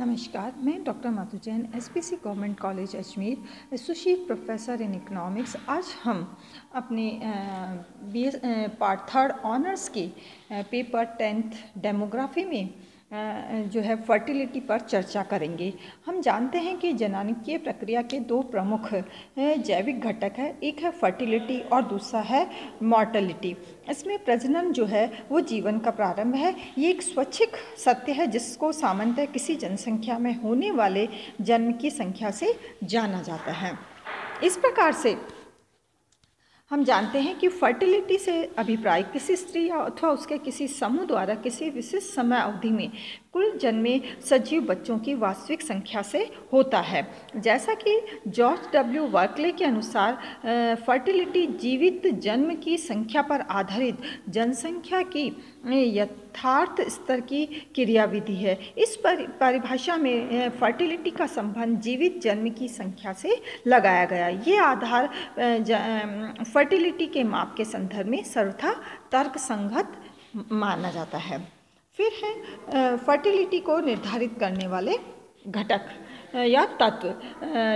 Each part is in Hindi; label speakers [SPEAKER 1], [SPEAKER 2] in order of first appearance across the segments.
[SPEAKER 1] नमस्कार, मैं doctor Madhu Jain, SPC government college Ajmer, associate professor in economics. आज हम अपने बीएस पार्ट थर्ड ऑनर्स के पेपर 10th डेमोग्राफी में जो है फर्टिलिटी पर चर्चा करेंगे। हम जानते हैं कि जननांगीय प्रक्रिया के दो प्रमुख जैविक घटक है, एक है फर्टिलिटी और दूसरा है मॉर्टेलिटी। इसमें प्रजनन जो है वो जीवन का प्रारंभ है। ये एक स्वैच्छिक सत्य है जिसको सामान्यतः किसी जनसंख्या में होने वाले जन्म की संख्या से जाना जाता है। इस प्रकार से हम जानते हैं कि फर्टिलिटी से अभिप्राय किसी स्त्री या अथवा उसके किसी समूह द्वारा किसी विशिष्ट समय अवधि में कुल जन्मे सजीव बच्चों की वास्तविक संख्या से होता है। जैसा कि जॉर्ज डब्ल्यू बर्कले के अनुसार फर्टिलिटी जीवित जन्म की संख्या पर आधारित जनसंख्या की यथार्थ स्तर की क्रियाविधि है। इस परिभाषा में फर्टिलिटी का संबंध जीवित जन्म की संख्या से लगाया गया। ये आधार फर्टिलिटी के माप के संदर्भ में सर्वथा तर्कसंगत माना जाता है। फिर है फर्टिलिटी को निर्धारित करने वाले घटक या तत्व,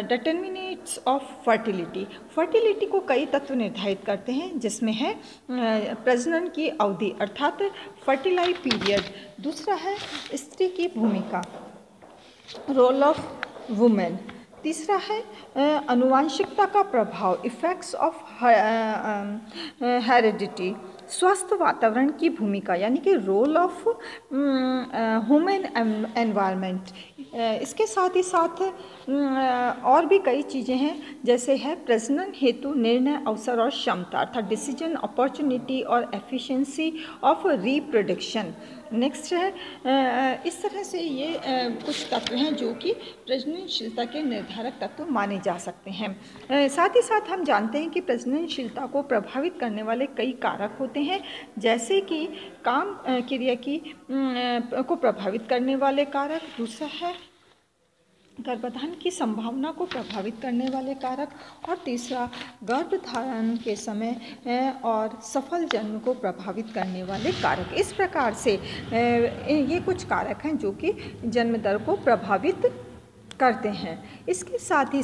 [SPEAKER 1] डिटर्मिनेंट्स ऑफ फर्टिलिटी। फर्टिलिटी को कई तत्व निर्धारित करते हैं, जिसमें है प्रजनन की अवधि अर्थात फर्टिलाइज पीरियड, दूसरा है स्त्री की भूमिका, रोल ऑफ वुमेन, तीसरा है आनुवांशिकता का प्रभाव, इफेक्ट्स ऑफ हेरिडिटी, स्वस्थ वातावरण की भूमिका यानी कि रोल ऑफ ह्यूमन एनवायरनमेंट। इसके साथ ही साथ और भी कई चीज़ें हैं, जैसे है प्रजनन हेतु निर्णय अवसर और क्षमता अर्थात डिसीजन अपॉर्चुनिटी और एफिशिएंसी ऑफ रिप्रोडक्शन। नेक्स्ट है इस तरह से ये कुछ तत्व हैं जो कि प्रजननशीलता के निर्धारक तत्व माने जा सकते हैं। साथ ही साथ हम जानते हैं कि प्रजननशीलता को प्रभावित करने वाले कई कारक होते हैं, जैसे कि काम क्रिया की को प्रभावित करने वाले कारक, दूसरा है गर्भधारण की संभावना को प्रभावित करने वाले कारक और तीसरा गर्भधारण के समय और सफल जन्म को प्रभावित करने वाले कारक। इस प्रकार से ये कुछ कारक हैं जो कि जन्म दर को प्रभावित करते हैं। इसके साथ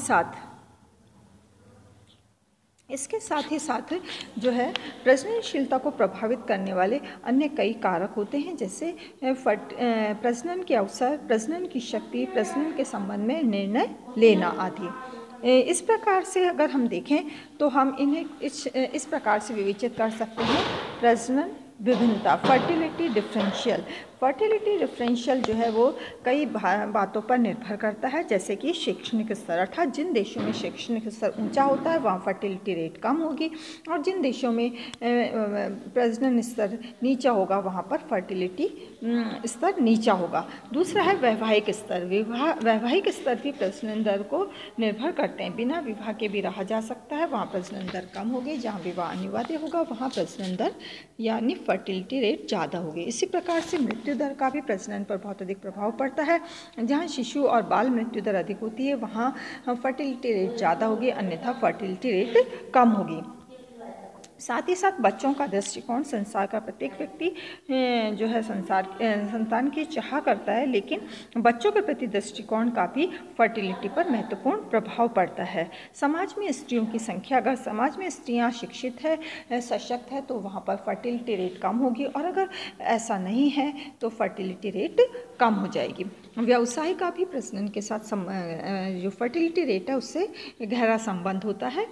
[SPEAKER 1] ही साथ जो है प्रजननशीलता को प्रभावित करने वाले अन्य कई कारक होते हैं, जैसे प्रजनन के अवसर, प्रजनन की शक्ति, प्रजनन के संबंध में निर्णय लेना आदि। इस प्रकार से अगर हम देखें तो हम इन्हें इस प्रकार से विवेचित कर सकते हैं। प्रजनन विभिन्नता, फर्टिलिटी डिफरेंशियल। फर्टिलिटी डिफरेंशियल जो है वो कई बातों पर निर्भर करता है, जैसे कि शैक्षणिक स्तर अर्थात जिन देशों में शैक्षणिक स्तर ऊंचा होता है वहाँ फर्टिलिटी रेट कम होगी और जिन देशों में प्रजनन स्तर नीचा होगा वहाँ पर फर्टिलिटी स्तर नीचा होगा। दूसरा है वैवाहिक स्तर। वैवाहिक स्तर भी प्रजनन दर को निर्भर करते हैं। बिना विवाह के भी रहा जा सकता है, वहाँ प्रजनन दर कम होगी। जहाँ विवाह अनिवार्य होगा वहाँ प्रजनन दर यानी फर्टिलिटी रेट ज़्यादा होगी। इसी प्रकार से मृत्यु दर का भी प्रजनन पर बहुत अधिक प्रभाव पड़ता है। जहाँ शिशु और बाल मृत्यु दर अधिक होती है वहाँ फर्टिलिटी रेट ज़्यादा होगी, अन्यथा फर्टिलिटी रेट कम होगी। साथ ही साथ बच्चों का दृष्टिकोण, संसार का प्रत्येक व्यक्ति जो है संतान की चाह करता है, लेकिन बच्चों के प्रति दृष्टिकोण का भी फर्टिलिटी पर महत्वपूर्ण प्रभाव पड़ता है। समाज में स्त्रियों की संख्या, अगर समाज में स्त्रियां शिक्षित है, सशक्त है, तो वहाँ पर फर्टिलिटी रेट कम होगी और अगर ऐसा नहीं है तो फर्टिलिटी रेट कम हो जाएगी। व्यवसाय का भी प्रजनन के साथ जो फर्टिलिटी रेट है उससे गहरा संबंध होता है।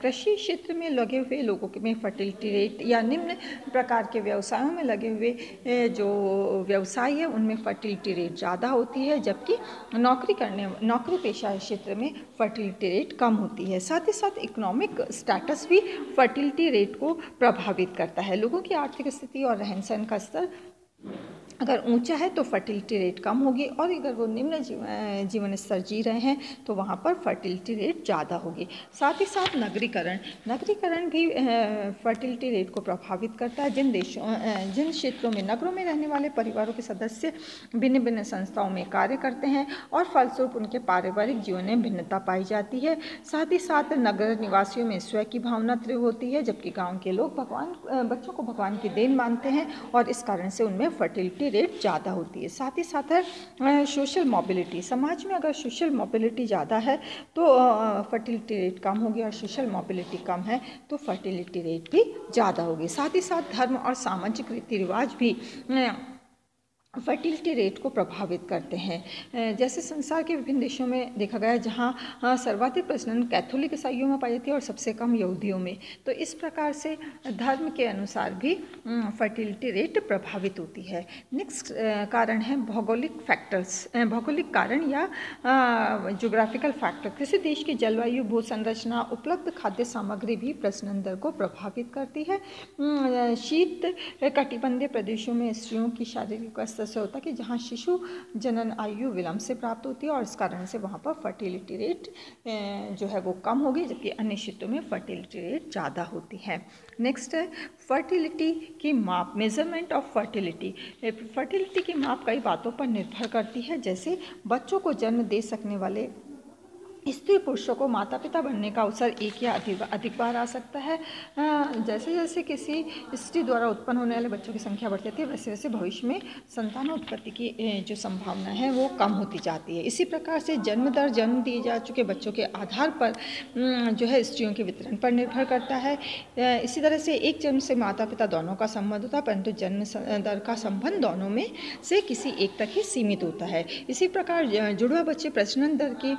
[SPEAKER 1] कृषि क्षेत्र में लगे हुए लोगों में फर्टिलिटी रेट या निम्न प्रकार के व्यवसायों में लगे हुए जो व्यवसाय है उनमें फर्टिलिटी रेट ज़्यादा होती है, जबकि नौकरी पेशा क्षेत्र में फर्टिलिटी रेट कम होती है। साथ ही साथ इकोनॉमिक स्टेटस भी फर्टिलिटी रेट को प्रभावित करता है। लोगों की आर्थिक स्थिति और रहन सहन का स्तर अगर ऊंचा है तो फर्टिलिटी रेट कम होगी और अगर वो निम्न जीवन स्तर जी रहे हैं तो वहाँ पर फर्टिलिटी रेट ज़्यादा होगी। साथ ही साथ नगरीकरण भी फर्टिलिटी रेट को प्रभावित करता है। जिन क्षेत्रों में नगरों में रहने वाले परिवारों के सदस्य भिन्न भिन्न संस्थाओं में कार्य करते हैं और फलस्वरूप उनके पारिवारिक जीवन में भिन्नता पाई जाती है। साथ ही साथ नगर निवासियों में स्वयं की भावना तीव्र होती है, जबकि गाँव के लोग बच्चों को भगवान की देन मानते हैं और इस कारण से उनमें फर्टिलिटी फर्टिलिटी रेट ज़्यादा होती है। साथ ही साथ है सोशल मोबिलिटी। समाज में अगर सोशल मोबिलिटी ज़्यादा है तो फर्टिलिटी रेट कम होगी, और सोशल मोबिलिटी कम है तो फर्टिलिटी रेट भी ज़्यादा होगी। साथ ही साथ धर्म और सामाजिक रीति रिवाज भी फर्टिलिटी रेट को प्रभावित करते हैं। जैसे संसार के विभिन्न देशों में देखा गया है जहाँ सर्वाधिक प्रजनन कैथोलिक ईसाइयों में पाई जाती है और सबसे कम यहूदियों में। तो इस प्रकार से धर्म के अनुसार भी फर्टिलिटी रेट प्रभावित होती है। नेक्स्ट कारण है भौगोलिक फैक्टर्स, भौगोलिक कारण या ज्योग्राफिकल फैक्टर। किसी देश की जलवायु, भू संरचना, उपलब्ध खाद्य सामग्री भी प्रजनन दर को प्रभावित करती है। शीत कटिबंधीय प्रदेशों में स्त्रियों की शारीरिक से होता है कि जहाँ शिशु जनन आयु विलंब से प्राप्त होती है और इस कारण से वहाँ पर फर्टिलिटी रेट जो है वो कम होगी, जबकि अन्य क्षेत्रों में फर्टिलिटी रेट ज़्यादा होती है। नेक्स्ट है फर्टिलिटी की माप, मेजरमेंट ऑफ फर्टिलिटी। फर्टिलिटी की माप कई बातों पर निर्भर करती है, जैसे बच्चों को जन्म दे सकने वाले स्त्री पुरुषों को माता पिता बनने का अवसर एक या अधिक बार आ सकता है। जैसे जैसे किसी स्त्री द्वारा उत्पन्न होने वाले बच्चों की संख्या बढ़ जाती है, वैसे वैसे भविष्य में संतानोत्पत्ति की जो संभावना है वो कम होती जाती है। इसी प्रकार से जन्म दर जन्म दिए जा चुके बच्चों के आधार पर जो है स्त्रियों के वितरण पर निर्भर करता है। इसी तरह से एक जन्म से माता पिता दोनों का संबंध होता है, परंतु जन्म दर का संबंध दोनों में से किसी एक तक ही सीमित होता है। इसी प्रकार जुड़वा बच्चे प्रजनन दर की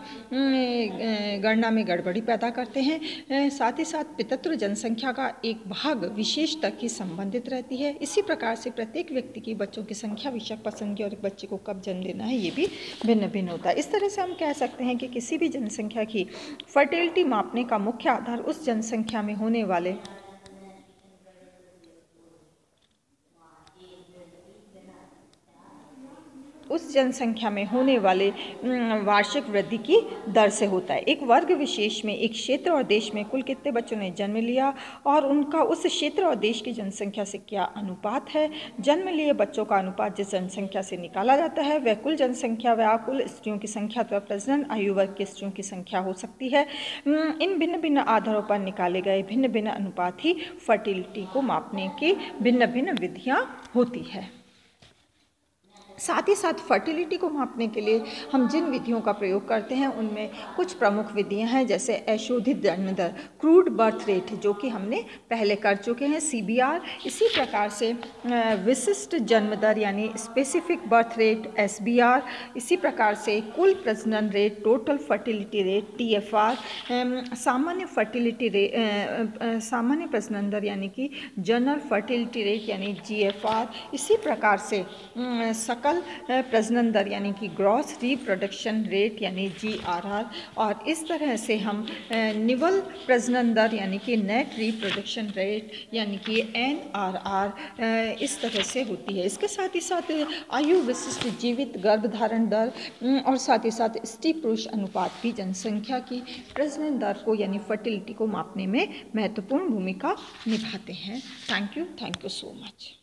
[SPEAKER 1] गणना में गड़बड़ी पैदा करते हैं। साथ ही साथ पितृत्व जनसंख्या का एक भाग विशेष तक ही संबंधित रहती है। इसी प्रकार से प्रत्येक व्यक्ति की बच्चों की संख्या, विषयक पसंद की और एक बच्चे को कब जन्म देना है ये भी भिन्न भिन्न होता है। इस तरह से हम कह सकते हैं कि किसी भी जनसंख्या की फर्टिलिटी मापने का मुख्य आधार उस जनसंख्या में होने वाले वार्षिक वृद्धि की दर से होता है। एक वर्ग विशेष में एक क्षेत्र और देश में कुल कितने बच्चों ने जन्म लिया और उनका उस क्षेत्र और देश की जनसंख्या से क्या अनुपात है। जन्म लिए बच्चों का अनुपात जिस जनसंख्या से निकाला जाता है वह कुल जनसंख्या व कुल स्त्रियों की संख्या अथवा प्रजनन आयु वर्ग की स्त्रियों की संख्या हो सकती है। इन भिन्न भिन्न आधारों पर निकाले गए भिन्न भिन्न अनुपात ही फर्टिलिटी को मापने की भिन्न भिन्न विधियाँ होती है। साथ ही साथ फर्टिलिटी को मापने के लिए हम जिन विधियों का प्रयोग करते हैं उनमें कुछ प्रमुख विधियां हैं, जैसे अशोधित जन्म दर, क्रूड बर्थ रेट, जो कि हमने पहले कर चुके हैं, CBR। इसी प्रकार से विशिष्ट जन्म दर यानी स्पेसिफिक बर्थ रेट, SBR। इसी प्रकार से कुल प्रजनन rate, total fertility rate, TFR। सामान्य फर्टिलिटी रेट, सामान्य प्रजनन दर यानी कि जनरल फर्टिलिटी रेट यानी GFR। इसी प्रकार से सकल प्रजनन दर यानी कि ग्रॉस रिप्रोडक्शन रेट यानी GRR। और इस तरह से हम निवल प्रजनन दर यानी कि नेट रिप्रोडक्शन रेट यानी कि NRR इस तरह से होती है। इसके साथ ही साथ आयु विशिष्ट जीवित गर्भधारण दर और साथ ही साथ स्त्री पुरुष अनुपात भी जनसंख्या की प्रजनन दर को यानी फर्टिलिटी को मापने में महत्वपूर्ण भूमिका निभाते हैं। Thank you so much.